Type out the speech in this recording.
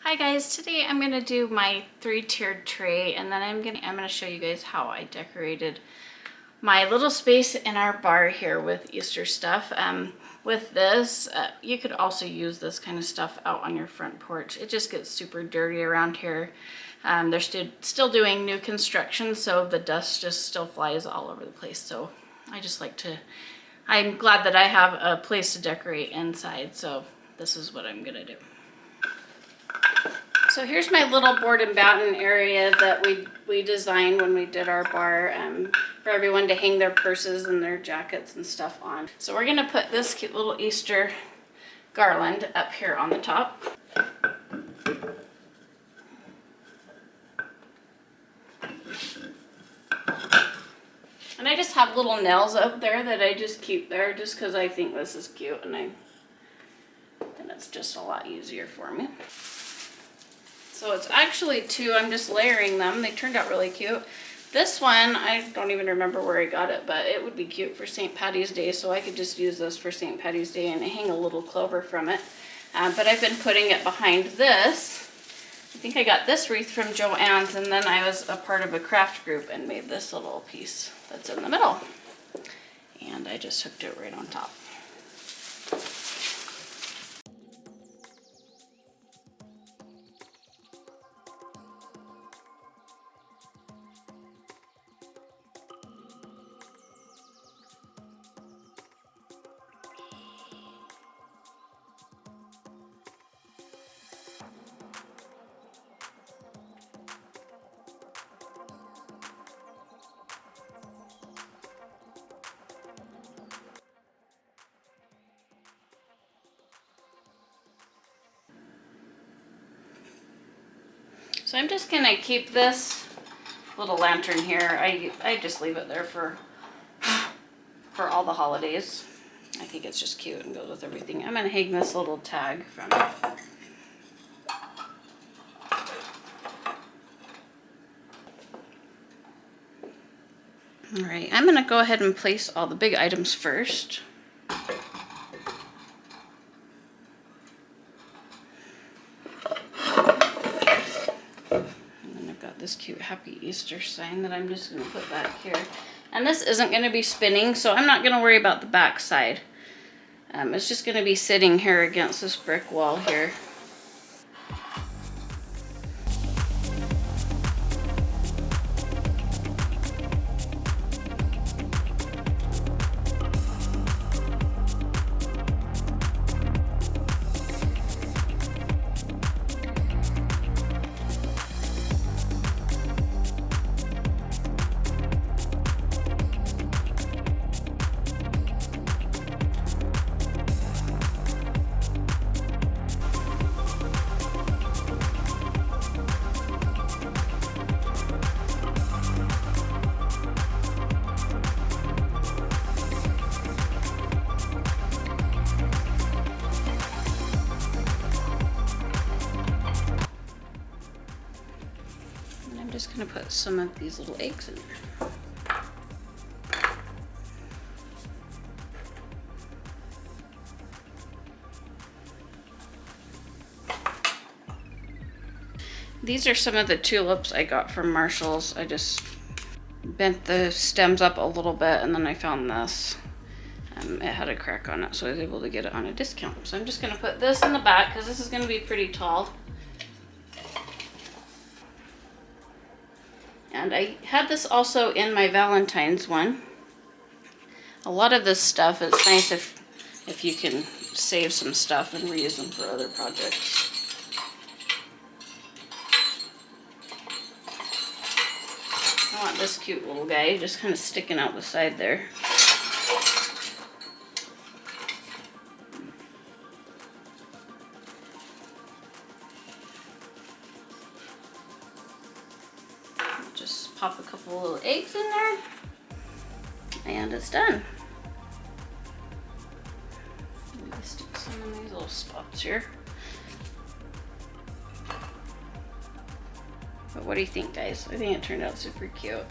Hi guys, today I'm gonna do my 3-tiered tray, and then I'm gonna show you guys how I decorated my little space in our bar here with Easter stuff. With this, you could also use this kind of stuff out on your front porch. It just gets super dirty around here. They're still doing new construction, so the dust just still flies all over the place. So I'm glad that I have a place to decorate inside, so this is what I'm gonna do. So here's my little board and batten area that we designed when we did our bar for everyone to hang their purses and their jackets and stuff on. So we're gonna put this cute little Easter garland up here on the top. And I just have little nails up there that I just keep there just because I think this is cute, and it's just a lot easier for me. So it's actually two, I'm just layering them. They turned out really cute. This one, I don't even remember where I got it, but it would be cute for St. Patty's Day, so I could just use this for St. Patty's Day and hang a little clover from it. But I've been putting it behind this. I think I got this wreath from Joann's, and then I was a part of a craft group and made this little piece that's in the middle. And I just hooked it right on top. So I'm just gonna keep this little lantern here. I just leave it there for all the holidays. I think it's just cute and goes with everything. I'm gonna hang this little tag from it. All right, I'm gonna go ahead and place all the big items first. This cute Happy Easter sign that I'm just going to put back here. And this isn't going to be spinning, so I'm not going to worry about the back side. It's just going to be sitting here against this brick wall here. I'm just going to put some of these little eggs in there. These are some of the tulips I got from Marshall's. I just bent the stems up a little bit, and then I found this. It had a crack on it, so I was able to get it on a discount. So I'm just going to put this in the back because this is going to be pretty tall. And I had this also in my Valentine's one. A lot of this stuff, it's nice if you can save some stuff and reuse them for other projects. I want this cute little guy just kind of sticking out the side there. Just pop a couple little eggs in there, and it's done. Let me stick some in these little spots here. But what do you think, guys? I think it turned out super cute.